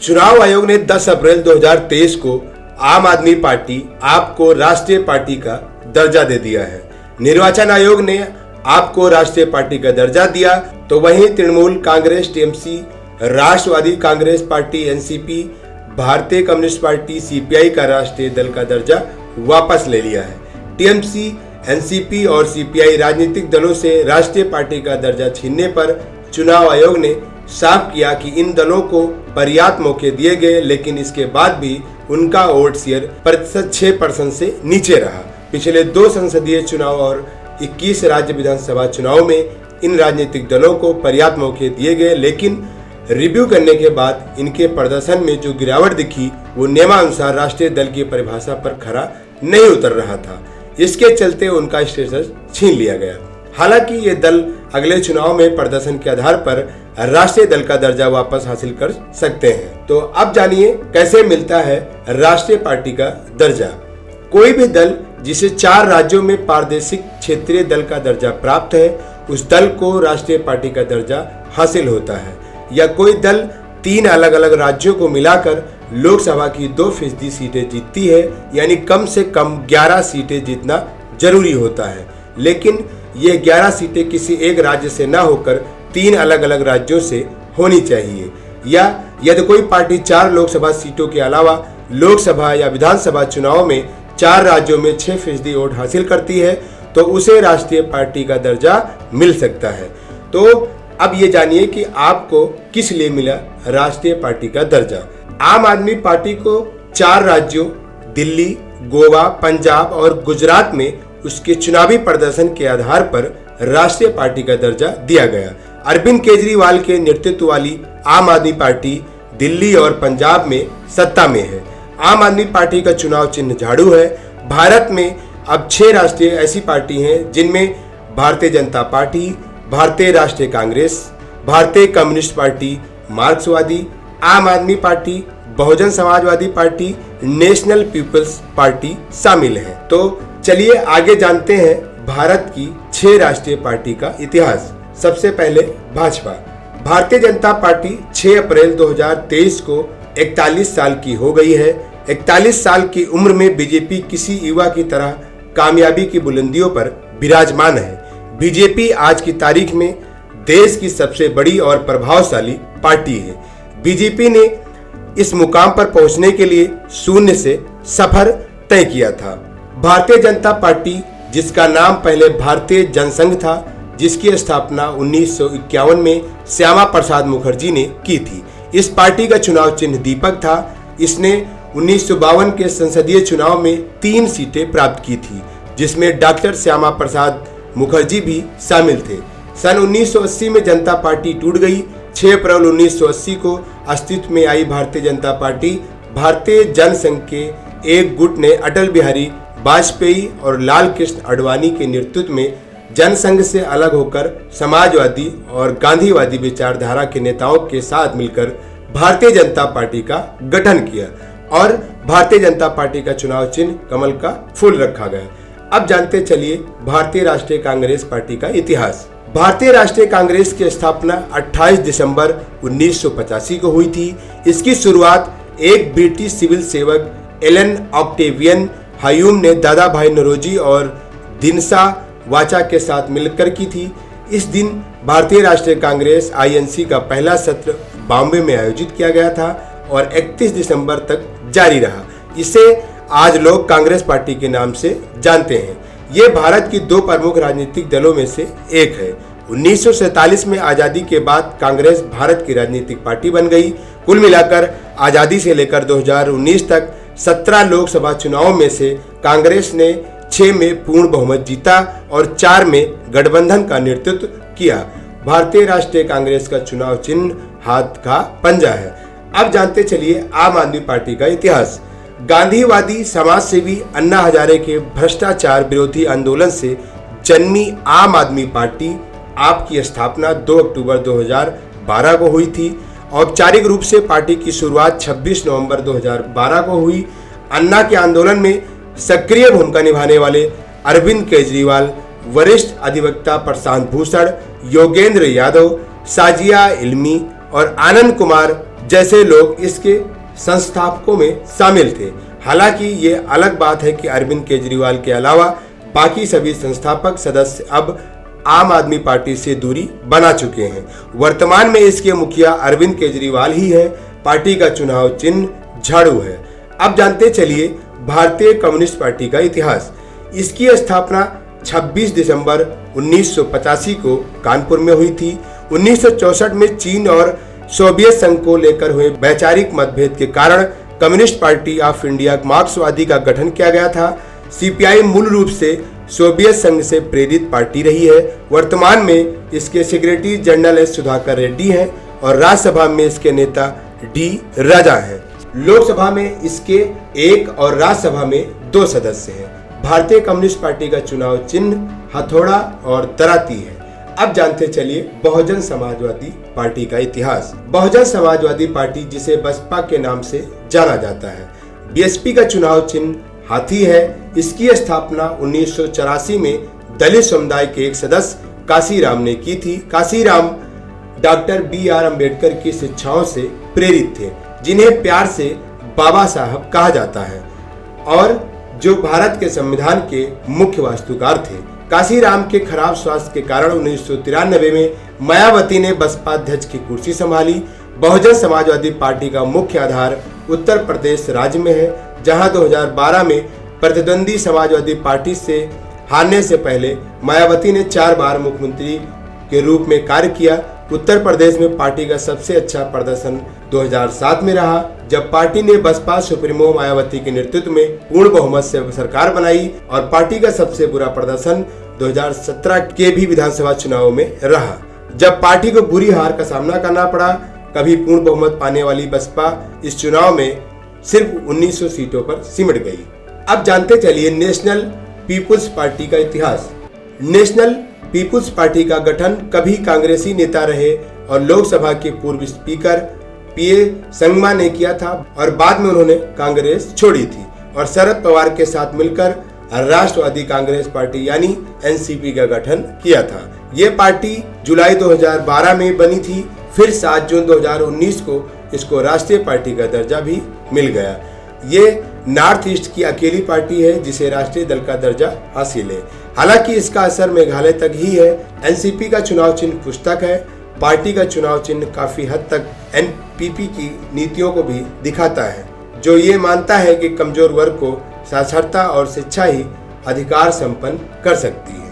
चुनाव आयोग ने 10 अप्रैल 2023 को आम आदमी पार्टी आप को राष्ट्रीय पार्टी का दर्जा दे दिया है। निर्वाचन आयोग ने आपको राष्ट्रीय पार्टी का दर्जा दिया तो वहीं तृणमूल कांग्रेस टीएमसी, राष्ट्रवादी कांग्रेस पार्टी एनसीपी, भारतीय कम्युनिस्ट पार्टी सीपीआई का राष्ट्रीय दल का दर्जा वापस ले लिया है। टीएमसी, एनसीपी और सीपीआई राजनीतिक दलों से राष्ट्रीय पार्टी का दर्जा छीनने पर चुनाव आयोग ने साफ किया कि इन दलों को पर्याप्त मौके दिए गए, लेकिन इसके बाद भी उनका वोट शेयर प्रतिशत 6% से नीचे रहा। पिछले 2 संसदीय चुनाव और 21 राज्य विधानसभा चुनाव में इन राजनीतिक दलों को पर्याप्त मौके दिए गए, लेकिन रिव्यू करने के बाद इनके प्रदर्शन में जो गिरावट दिखी वो नियमानुसार राष्ट्रीय दल की परिभाषा पर खरा नहीं उतर रहा था। इसके चलते उनका स्टेटस छीन लिया गया। हालांकि ये दल अगले चुनाव में प्रदर्शन के आधार पर राष्ट्रीय दल का दर्जा वापस हासिल कर सकते हैं। तो अब जानिए कैसे मिलता है राष्ट्रीय पार्टी का दर्जा। कोई भी दल जिसे 4 राज्यों में प्रादेशिक क्षेत्रीय दल का दर्जा प्राप्त है, उस दल को राष्ट्रीय पार्टी का दर्जा हासिल होता है। या कोई दल 3 अलग अलग राज्यों को मिलाकर लोकसभा की 2% सीटें जीतती है, यानी कम से कम 11 सीटें जीतना जरूरी होता है, लेकिन ये 11 सीटें किसी एक राज्य से न होकर 3 अलग अलग राज्यों से होनी चाहिए। या यदि कोई पार्टी 4 लोकसभा सीटों के अलावा लोकसभा या विधानसभा चुनाव में 4 राज्यों में 6% वोट हासिल करती है तो उसे राष्ट्रीय पार्टी का दर्जा मिल सकता है। तो अब ये जानिए कि आपको किस लिए मिला राष्ट्रीय पार्टी का दर्जा। आम आदमी पार्टी को 4 राज्यों दिल्ली, गोवा, पंजाब और गुजरात में उसके चुनावी प्रदर्शन के आधार पर राष्ट्रीय पार्टी का दर्जा दिया गया। अरविंद केजरीवाल के नेतृत्व वाली आम आदमी पार्टी दिल्ली और पंजाब में सत्ता में है। आम आदमी पार्टी का चुनाव चिन्ह झाड़ू है। भारत में अब 6 राष्ट्रीय ऐसी पार्टी हैं जिनमें भारतीय जनता पार्टी, भारतीय राष्ट्रीय कांग्रेस, भारतीय कम्युनिस्ट पार्टी, मार्क्सवादी, Aam Aadmi party, Bahujan Samajwadi party, national people's party शामिल है। तो चलिए आगे जानते हैं भारत की 6 राष्ट्रीय पार्टी का इतिहास। सबसे पहले भाजपा। भारतीय जनता पार्टी 6 अप्रैल 2023 को 41 साल की हो गई है। 41 साल की उम्र में बीजेपी किसी युवा की तरह कामयाबी की बुलंदियों पर विराजमान है। बीजेपी आज की तारीख में देश की सबसे बड़ी और प्रभावशाली पार्टी है। बीजेपी ने इस मुकाम पर पहुंचने के लिए शून्य से सफर तय किया था। भारतीय जनता पार्टी, जिसका नाम पहले भारतीय जनसंघ था, जिसकी स्थापना 1951 में श्यामा प्रसाद मुखर्जी ने की थी। इस पार्टी का चुनाव चिन्ह दीपक था। इसने 1952 के संसदीय चुनाव में 3 सीटें प्राप्त की थी, जिसमें डॉक्टर श्यामा प्रसाद मुखर्जी भी शामिल थे। सन 1980 में जनता पार्टी टूट गई। 6 अप्रैल 1980 को अस्तित्व में आई भारतीय जनता पार्टी भारतीय जनसंघ के एक गुट ने अटल बिहारी वाजपेयी और लाल कृष्ण आडवाणी के नेतृत्व में जनसंघ से अलग होकर समाजवादी और गांधीवादी विचारधारा के नेताओं के साथ मिलकर भारतीय जनता पार्टी का गठन किया और भारतीय जनता पार्टी का चुनाव चिन्ह कमल का फूल रखा गया। अब जानते चलिए भारतीय राष्ट्रीय कांग्रेस पार्टी का इतिहास। भारतीय राष्ट्रीय कांग्रेस की स्थापना 28 दिसंबर 1985 को हुई थी। इसकी शुरुआत एक ब्रिटिश सिविल सेवक एलन ऑक्टेवियन ह्यूम ने दादा भाई नौरोजी और दिनसा वाचा के साथ मिलकर की थी। इस दिन भारतीय राष्ट्रीय कांग्रेस आईएनसी का पहला सत्र बॉम्बे में आयोजित किया गया था और 31 दिसंबर तक जारी रहा। इसे आज लोग कांग्रेस पार्टी के नाम से जानते हैं। ये भारत की 2 प्रमुख राजनीतिक दलों में से एक है। 1947 में आज़ादी के बाद कांग्रेस भारत की राजनीतिक पार्टी बन गई। कुल मिलाकर आज़ादी से लेकर 2019 तक 17 लोकसभा चुनावों में से कांग्रेस ने 6 में पूर्ण बहुमत जीता और 4 में गठबंधन का नेतृत्व किया। भारतीय राष्ट्रीय कांग्रेस का चुनाव चिन्ह हाथ का पंजा है। अब जानते चलिए आम आदमी पार्टी का इतिहास। गांधीवादी समाजसेवी अन्ना हजारे के भ्रष्टाचार विरोधी आंदोलन से जन्मी आम आदमी पार्टी आप की स्थापना 2 अक्टूबर 2012 को हुई थी। औपचारिक रूप से पार्टी की शुरुआत 26 नवंबर 2012 को हुई। अन्ना के आंदोलन में सक्रिय भूमिका निभाने वाले अरविंद केजरीवाल, वरिष्ठ अधिवक्ता प्रशांत भूषण, योगेंद्र यादव, साजिया इल्मी और आनंद कुमार जैसे लोग इसके संस्थापकों में शामिल थे। हालांकि ये अलग बात है कि अरविंद केजरीवाल के अलावा बाकी सभी संस्थापक सदस्य अब आम आदमी पार्टी से दूरी बना चुके हैं। वर्तमान में इसके मुखिया अरविंद केजरीवाल ही है। पार्टी का चुनाव चिन्ह झाड़ू है। अब जानते चलिए भारतीय कम्युनिस्ट पार्टी का इतिहास। इसकी स्थापना 26 दिसंबर 1985 को कानपुर में हुई थी। 1964 में चीन और सोवियत संघ को लेकर हुए वैचारिक मतभेद के कारण कम्युनिस्ट पार्टी ऑफ इंडिया मार्क्सवादी का गठन किया गया था। सीपीआई मूल रूप से सोवियत संघ से प्रेरित पार्टी रही है। वर्तमान में इसके secretary general S Sudhakar Reddy हैं और राज्यसभा में इसके नेता डी राजा हैं। लोकसभा में इसके 1 और राज्यसभा में 2 सदस्य हैं। भारतीय कम्युनिस्ट पार्टी का चुनाव चिन्ह हथौड़ा और तराती है। अब जानते चलिए बहुजन समाजवादी पार्टी का इतिहास। बहुजन समाजवादी पार्टी, जिसे बसपा के नाम से जाना जाता है, बीएसपी का चुनाव चिन्ह हाथी है। इसकी स्थापना 1984 में दलित समुदाय के एक सदस्य काशीराम ने की थी। काशीराम डॉक्टर BR अम्बेडकर की शिक्षाओं से प्रेरित थे, जिन्हें प्यार से बाबा साहब कहा जाता है और जो भारत के संविधान के मुख्य वास्तुकार थे। काशीराम के खराब स्वास्थ्य के कारण 1993 में मायावती ने बसपा अध्यक्ष की कुर्सी संभाली। बहुजन समाजवादी पार्टी का मुख्य आधार उत्तर प्रदेश राज्य में है, जहां 2012 में प्रतिद्वंदी समाजवादी पार्टी से हारने से पहले मायावती ने 4 बार मुख्यमंत्री के रूप में कार्य किया। उत्तर प्रदेश में पार्टी का सबसे अच्छा प्रदर्शन 2007 में रहा, जब पार्टी ने बसपा सुप्रीमो मायावती के नेतृत्व में पूर्ण बहुमत से सरकार बनाई, और पार्टी का सबसे बुरा प्रदर्शन 2017 के भी विधानसभा चुनाव में रहा, जब पार्टी को बुरी हार का सामना करना पड़ा। कभी पूर्ण बहुमत पाने वाली बसपा इस चुनाव में सिर्फ 1900 सीटों पर सिमट गई। अब जानते चलिए नेशनल पीपुल्स पार्टी का इतिहास। नेशनल पीपुल्स पार्टी का गठन कभी कांग्रेसी नेता रहे और लोकसभा के पूर्व स्पीकर PA संगमा ने किया था, और बाद में उन्होंने कांग्रेस छोड़ी थी और शरद पवार के साथ मिलकर राष्ट्रवादी कांग्रेस पार्टी यानी NCP का गठन किया था। ये पार्टी जुलाई 2012 में बनी थी। फिर 7 जून 2019 को इसको राष्ट्रीय पार्टी का दर्जा भी मिल गया। ये नॉर्थ ईस्ट की अकेली पार्टी है जिसे राष्ट्रीय दल का दर्जा हासिल है। हालांकि इसका असर मेघालय तक ही है। NCP का चुनाव चिन्ह पुस्तक है। पार्टी का चुनाव चिन्ह काफी हद तक NPP की नीतियों को भी दिखाता है, जो ये मानता है कि कमजोर वर्ग को साक्षरता और शिक्षा ही अधिकार संपन्न कर सकती है।